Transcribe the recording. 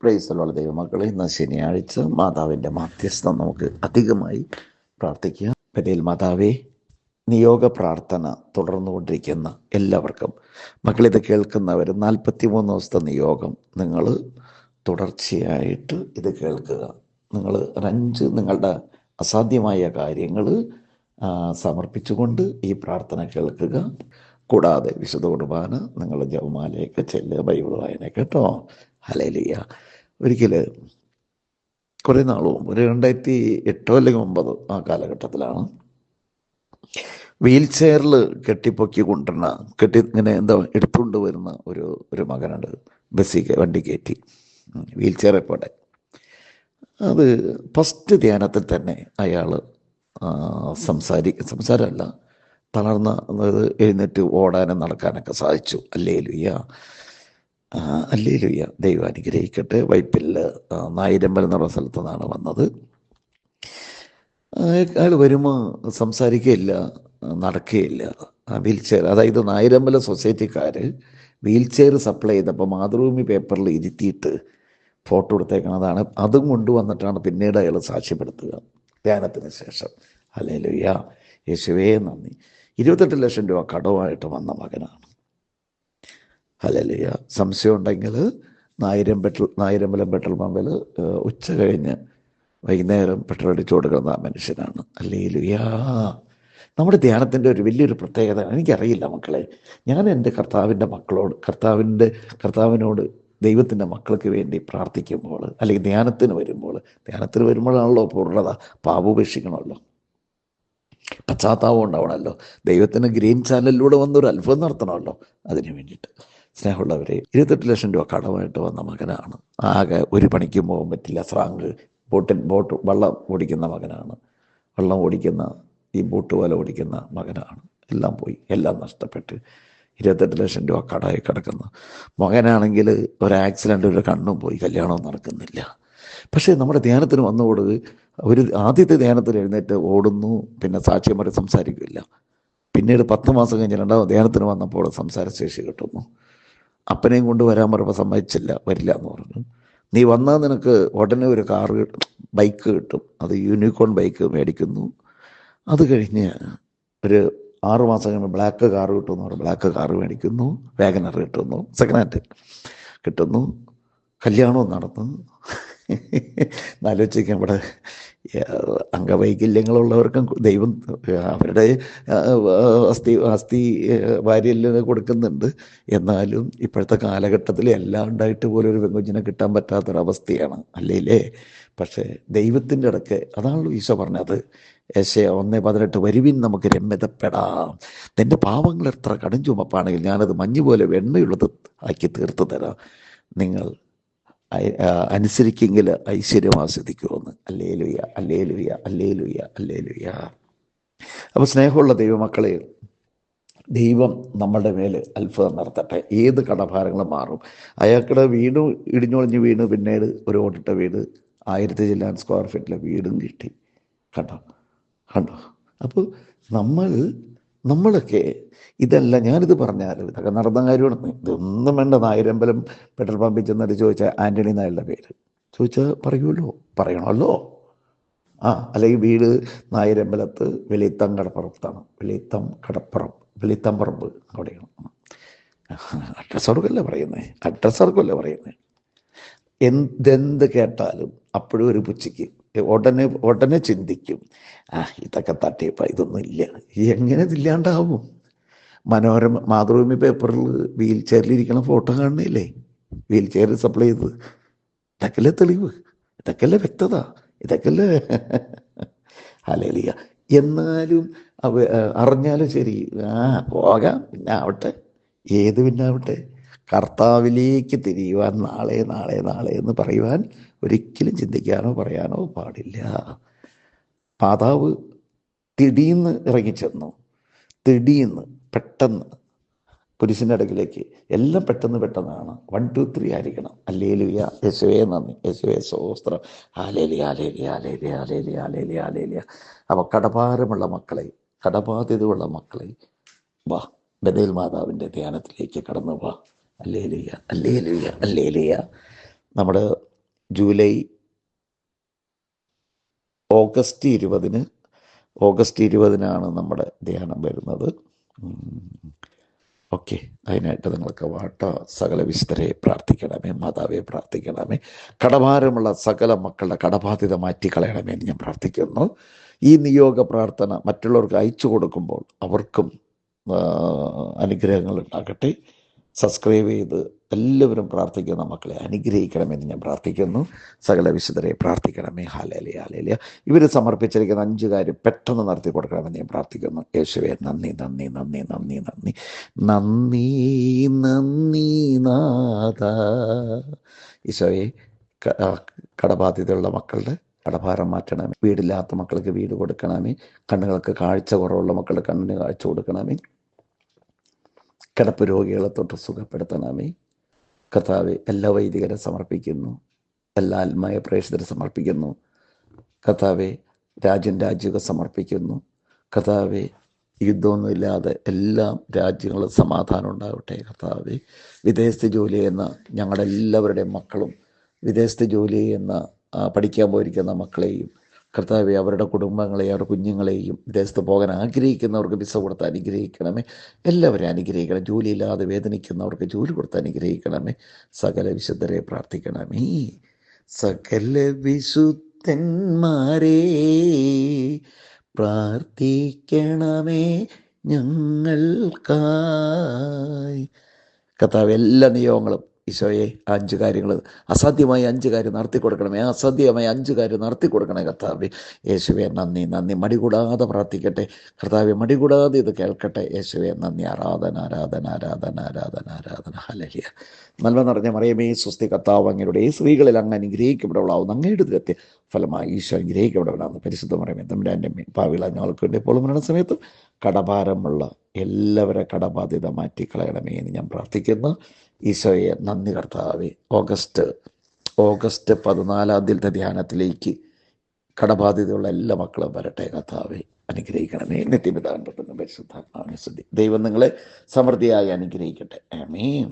പ്രൈസ്തലോടെ ദൈവമക്കളെ, ഇന്ന് ശനിയാഴ്ച മാതാവിൻ്റെ മാധ്യസ്ഥം നമുക്ക് അധികമായി പ്രാർത്ഥിക്കാം. പെരേൽ മാതാവേ, നിയോഗ പ്രാർത്ഥന തുടർന്നുകൊണ്ടിരിക്കുന്ന എല്ലാവർക്കും, മക്കളിത് കേൾക്കുന്നവർ 43 ദിവസത്തെ നിയോഗം നിങ്ങൾ തുടർച്ചയായിട്ട് ഇത് കേൾക്കുക. നിങ്ങൾ 5 നിങ്ങളുടെ അസാധ്യമായ കാര്യങ്ങൾ സമർപ്പിച്ചുകൊണ്ട് ഈ പ്രാർത്ഥന കേൾക്കുക. കൂടാതെ വിശുദ്ധ കുർബാന നിങ്ങൾ ജപമാലയൊക്കെ ചെല്ലുക, ബൈബിൾ വായന കേട്ടോ. ഹല്ലേലൂയ. ഒരിക്കൽ കുറേ നാൾ മുമ്പ്, ഒരു 2008 അല്ലെങ്കിൽ 2009 ആ കാലഘട്ടത്തിലാണ്, വീൽ ചെയറിൽ കെട്ടിപ്പൊക്കി കൊണ്ടുവരുന്ന ഇങ്ങനെ എടുത്തുകൊണ്ട് വരുന്ന ഒരു മകനുണ്ട്. വണ്ടി കയറ്റി വീൽ ചെയറെ പോലെ. അത് ഫസ്റ്റ് ധ്യാനത്തിൽ തന്നെ അയാൾ സംസാരമല്ല, തളർന്ന എഴുന്നേറ്റ് ഓടാനും നടക്കാനൊക്കെ സാധിച്ചു. Hallelujah, hallelujah. ദൈവം അനുഗ്രഹിക്കട്ടെ. വൈപ്പിൽ നായിരമ്പലം എന്ന് പറഞ്ഞ സ്ഥലത്തു നിന്നാണ് വന്നത്. അയാൾ വരുമ്പോൾ സംസാരിക്കുകയില്ല, നടക്കുകയില്ല. വീൽ ചെയർ, അതായത് നായിരമ്പലം സൊസൈറ്റിക്കാർ വീൽ ചെയർ സപ്ലൈ ചെയ്തപ്പോൾ മാതൃഭൂമി പേപ്പറിൽ ഇരുത്തിയിട്ട് ഫോട്ടോ എടുത്തേക്കണതാണ്. അതും കൊണ്ടുവന്നിട്ടാണ് പിന്നീട് അയാൾ സാക്ഷ്യപ്പെടുത്തുക ധ്യാനത്തിന് ശേഷം. ഹല്ലേലൂയ, യേശുവേ നന്ദി. 28 ലക്ഷം രൂപ കടമായിട്ട് വന്ന മകനാണ്. ഹല്ലേലൂയ. സംശയം ഉണ്ടെങ്കിൽ നായിരമ്പലം പെട്രോൾ പമ്പിൽ ഉച്ച കഴിഞ്ഞ് വൈകുന്നേരം പെട്രോൾ അടിച്ചു കൊടുക്കുന്ന ആ മനുഷ്യനാണ്. ഹല്ലേലൂയ. നമ്മുടെ ധ്യാനത്തിൻ്റെ ഒരു വലിയൊരു പ്രത്യേകത എനിക്കറിയില്ല മക്കളെ. ഞാൻ എൻ്റെ കർത്താവിനോട് ദൈവത്തിൻ്റെ മക്കൾക്ക് വേണ്ടി പ്രാർത്ഥിക്കുമ്പോൾ, അല്ലെങ്കിൽ ധ്യാനത്തിന് വരുമ്പോഴാണല്ലോ പൂർണ്ണത. പാപോപേക്ഷിക്കണമല്ലോ, പശ്ചാത്താപം ഉണ്ടാവണമല്ലോ. ദൈവത്തിന് ഗ്രീൻ ചാനലിലൂടെ വന്നൊരു അത്ഭുതം നടത്തണമല്ലോ. അതിനു വേണ്ടിയിട്ട് സ്നേഹമുള്ളവരെ, 28 ലക്ഷം രൂപ കടമായിട്ട് വന്ന മകനാണ്. ആകെ ഒരു പണിക്കും പോകാൻ പറ്റില്ല. ഫ്രാങ്ക് വള്ളം ഓടിക്കുന്ന മകനാണ്. വള്ളം ഓടിക്കുന്ന ഈ ബോട്ട് പോലെ ഓടിക്കുന്ന മകനാണ്. എല്ലാം പോയി, എല്ലാം നഷ്ടപ്പെട്ട് 28 ലക്ഷം രൂപ കടമായി കിടക്കുന്ന മകനാണെങ്കിൽ ഒരു ആക്സിഡൻ്റ്, ഒരു കണ്ണും പോയി, കല്യാണവും നടക്കുന്നില്ല. പക്ഷേ നമ്മുടെ ധ്യാനത്തിന് വന്നോട് ആദ്യത്തെ ധ്യാനത്തിൽ എഴുന്നേറ്റ് ഓടുന്നു, പിന്നെ സാക്ഷ്യം വരെ സംസാരിക്കില്ല. പിന്നീട് 10 മാസം കഴിഞ്ഞ് 2ാം ധ്യാനത്തിന് വന്നപ്പോൾ സംസാരശേഷി കിട്ടുന്നു. അപ്പനെയും കൊണ്ട് വരാൻ പറയുമ്പോൾ സമ്മതിച്ചില്ല, വരില്ല എന്ന് പറഞ്ഞു. നീ വന്നാൽ നിനക്ക് ഉടനെ ഒരു ബൈക്ക് കിട്ടും. അത് യൂണിക്കോൺ ബൈക്ക് മേടിക്കുന്നു. അത് കഴിഞ്ഞ് ഒരു 6 മാസം കഴിയുമ്പോൾ ബ്ലാക്ക് കാർ കിട്ടുമെന്ന് പറഞ്ഞു. Black car മേടിക്കുന്നു. വാഗനർ കിട്ടുന്നു, സെക്കൻഡ് ഹാൻഡ് കിട്ടുന്നു. കല്യാണവും നടന്നു. ആലോചിക്കാൻ ഇവിടെ അംഗവൈകല്യങ്ങളുള്ളവർക്കും ദൈവം അവരുടെ അസ്ഥി വാര്യലിന് കൊടുക്കുന്നുണ്ട്. എന്നാലും ഇപ്പോഴത്തെ കാലഘട്ടത്തിൽ എല്ലാം ഉണ്ടായിട്ട് പോലും ഒരു പെങ്കുഞ്ഞിനെ കിട്ടാൻ പറ്റാത്തൊരവസ്ഥയാണ്, അല്ലേ? പക്ഷേ ദൈവത്തിൻ്റെ ഇടയ്ക്ക് അതാണല്ലോ ഈശോ പറഞ്ഞത്, യെശയ്യാ 1:18, വരുവിൻ നമുക്ക് രമ്യതപ്പെടാം. നിന്റെ പാവങ്ങൾ എത്ര കടും ചുമപ്പാണെങ്കിൽ ഞാനത് മഞ്ഞുപോലെ വെണ്ണയുള്ളത് ആക്കി തീർത്തു തരാം. നിങ്ങൾ അനുസരിക്കെങ്കിൽ ഐശ്വര്യം ആസ്വദിക്കുമെന്ന്. ഹല്ലേലൂയ, ഹല്ലേലൂയ, ഹല്ലേലൂയ, ഹല്ലേലൂയ. അപ്പോൾ സ്നേഹമുള്ള ദൈവമക്കളെ, ദൈവം നമ്മുടെ മേൽ അത്ഭുതം നടത്തട്ടെ. ഏത് കടഭാരങ്ങളും മാറും. അയാൾക്കുടെ വീട് ഇടിഞ്ഞൊളിഞ്ഞ് വീണ് പിന്നീട് ഒരു ഓടിട്ട വീട് 1000 ചില്ലാൻ സ്ക്വയർ ഫീറ്റിലെ വീടും കിട്ടി. കണ്ടോ? അപ്പോൾ നമ്മളൊക്കെ ഇതല്ല, ഞാനിത് പറഞ്ഞാലും ഇതൊക്കെ നടന്ന കാര്യമാണ്. ഇതൊന്നും വേണ്ട. നായിരമ്പലം പെട്രോൾ പമ്പിൽ ചെന്നിട്ട് ചോദിച്ചാൽ ആൻ്റണി നായരുടെ പേര് ചോദിച്ചാൽ പറയണമല്ലോ. അല്ലെങ്കിൽ വീട് നായിരമ്പലത്ത് വെളിത്തം പറമ്പ് അവിടെയാണ്. അഡ്രസ്സർക്കല്ലേ പറയുന്നത്. എന്ത് കേട്ടാലും അപ്പോഴും ഒരു പുച്ഛിക്ക് ഉടനെ ചിന്തിക്കും, ഇതൊക്കെ തട്ടിയപ്പ, ഇതൊന്നും ഇല്ല. എങ്ങനെ ഇതില്ലാണ്ടാവും? മാതൃഭൂമി പേപ്പറിൽ വീൽ ചെയറിലിരിക്കണ ഫോട്ടോ കാണുന്നില്ലേ? വീൽ ചെയർ സപ്ലൈ ചെയ്തത്. ഇതൊക്കെയല്ലേ തെളിവ്, ഇതൊക്കെയല്ലേ വ്യക്തത, ഇതൊക്കെയല്ലേ ഹല്ലേലൂയ. എന്നാലും അറിഞ്ഞാലും ശരി, പോകാം, പിന്നെ ആവട്ടെ, പിന്നാവട്ടെ. കർത്താവിലേക്ക് തിരിയുവാൻ നാളെ എന്ന് പറയുവാൻ ഒരിക്കലും ചിന്തിക്കാനോ പറയാനോ പാടില്ല. മാതാവ് തിടീന്ന് ഇറങ്ങിച്ചെന്നു. പെട്ടെന്ന് പുരുഷൻ്റെ അടുക്കിലേക്ക്. എല്ലാം പെട്ടെന്നാണ്. 1 2 3 ആയിരിക്കണം. ഹല്ലേലൂയ, യേശുവേ നന്ദി, യേശുവേ സ്തോത്രം. ഹല്ലേലൂയ, ഹല്ലേലൂയ, ഹല്ലേലൂയ, ഹല്ലേലൂയ, ഹല്ലേലൂയ, ഹല്ലേലൂയ. അപ്പോൾ കടബാധ്യതയുള്ള മക്കളെ വാ, ബഥേൽ മാതാവിൻ്റെ ധ്യാനത്തിലേക്ക് കടന്നു വാ. ഹല്ലേലൂയ, ഹല്ലേലൂയ, ഹല്ലേലൂയ. നമ്മുടെ ജൂലൈ ഓഗസ്റ്റ് 20-നാണ് നമ്മുടെ ധ്യാനം വരുന്നത്. ഓക്കെ, അതിനായിട്ട് നിങ്ങൾക്ക് സകല വിശുദ്ധരെ പ്രാർത്ഥിക്കണമേ, മാതാവെ പ്രാർത്ഥിക്കണമേ. കടഭാരമുള്ള സകല മക്കളുടെ കടബാധ്യത മാറ്റിക്കളയണമേ എന്ന് ഞാൻ പ്രാർത്ഥിക്കുന്നു. ഈ നിയോഗ പ്രാർത്ഥന മറ്റുള്ളവർക്ക് അയച്ചു കൊടുക്കുമ്പോൾ അവർക്കും അനുഗ്രഹങ്ങൾ ഉണ്ടാകട്ടെ. സബ്സ്ക്രൈബ് ചെയ്ത് എല്ലാവരും പ്രാർത്ഥിക്കുന്ന മക്കളെ അനുഗ്രഹിക്കണമെന്ന് ഞാൻ പ്രാർത്ഥിക്കുന്നു. സകല വിശുദ്ധരെ പ്രാർത്ഥിക്കണമേ. Hallelujah, hallelujah. ഇവർ സമർപ്പിച്ചിരിക്കുന്ന 5 കാര്യം പെട്ടെന്ന് നടത്തി കൊടുക്കണമെന്ന് ഞാൻ പ്രാർത്ഥിക്കുന്നു. യേശുവേ, നന്ദി നന്ദി നന്ദി നന്ദി നന്ദി നന്ദി നന്ദി നാഥ. ഈശോയെ, കടബാധ്യതയുള്ള മക്കളുടെ കടഭാരം മാറ്റണമേ. വീടില്ലാത്ത മക്കൾക്ക് വീട് കൊടുക്കണമേ. കണ്ണുകൾക്ക് കാഴ്ച കുറവുള്ള മക്കളുടെ കണ്ണിന് കാഴ്ച കൊടുക്കണമേ. കിടപ്പ് രോഗികളെ തൊട്ട് സുഖപ്പെടുത്തണമേ. കർത്താവെ, എല്ലാ വൈദികരെ സമർപ്പിക്കുന്നു, എല്ലാ ആത്മായ പ്രേക്ഷിതരെ സമർപ്പിക്കുന്നു. കർത്താവെ, രാജ്യമൊക്കെ സമർപ്പിക്കുന്നു. കർത്താവെ, യുദ്ധമൊന്നുമില്ലാതെ എല്ലാ രാജ്യങ്ങളും സമാധാനം ഉണ്ടാവട്ടെ. കർത്താവെ, വിദേശത്ത് ജോലി ചെയ്യുന്ന ഞങ്ങളുടെ എല്ലാവരുടെയും മക്കളും, വിദേശത്ത് ജോലി ചെയ്യുന്ന പഠിക്കാൻ പോയിരിക്കുന്ന മക്കളെയും, കർത്താവെ, അവരുടെ കുടുംബങ്ങളെയും അവരുടെ കുഞ്ഞുങ്ങളെയും, വിദേശത്ത് പോകാൻ ആഗ്രഹിക്കുന്നവർക്ക് വിസ കൊടുത്ത് അനുഗ്രഹിക്കണമേ. എല്ലാവരെയും അനുഗ്രഹിക്കണം. ജോലിയില്ലാതെ വേദനിക്കുന്നവർക്ക് ജോലി കൊടുത്ത് അനുഗ്രഹിക്കണമേ. സകല വിശുദ്ധരെ പ്രാർത്ഥിക്കണമേ. സകല വിശുദ്ധന്മാരെ പ്രാർത്ഥിക്കണമേ ഞങ്ങൾക്കായി. കർത്താവ്, എല്ലാ നിയോഗങ്ങളും ഈശോയെ 5 കാര്യങ്ങൾ, അസാധ്യമായ 5 കാര്യം നടത്തി കൊടുക്കണമേ. അസാധ്യമായ 5 കാര്യം നടത്തി കൊടുക്കണേ കർത്താവേ. യേശുവേ, നന്ദി നന്ദി. മടികൂടാതെ പ്രാർത്ഥിക്കട്ടെ കർത്താവെ, മടികൂടാതെ ഇത് കേൾക്കട്ടെ. യേശുവേ, നന്ദി. ആരാധന ആരാധന ആരാധന ആരാധന ആരാധന. ഹല്ലേലൂയ. നന്മ നിറഞ്ഞ മറിയമേ, സ്വസ്തി, കർത്താവ് അങ്ങയുടെ സ്ത്രീകളിൽ അങ്ങ് അനുഗ്രഹിക്കപ്പെടവളാവുന്നു. അങ്ങയുടെ ദൃത്യ ഫലമായി ഈശോ അനുഗ്രഹിക്കപ്പെടവനാകുന്നു. പരിശുദ്ധ മറിയമേ, തമ്പുരാൻ്റെ പാവിള ഞങ്ങൾക്ക് വേണ്ടി എപ്പോഴും മരണ സമയത്തും കടഭാരമുള്ള എല്ലാവരെ കടബാധ്യത മാറ്റിക്കളയണമേ എന്ന് ഞാൻ പ്രാർത്ഥിക്കുന്നു. ഈശോയെ, നന്ദി കർത്താവേ. ഓഗസ്റ്റ് 14 ധ്യാനത്തിലേക്ക് കടബാധ്യതയുള്ള എല്ലാ മക്കളും വരട്ടെ കർത്താവേ. അനുഗ്രഹിക്കണമേ. നിത്യപിതാവിന്റെ പരിശുദ്ധാത്മാവിനെ സ്തുതി. ദൈവം നിങ്ങളെ സമൃദ്ധിയായി അനുഗ്രഹിക്കട്ടെ. ആമേൻ.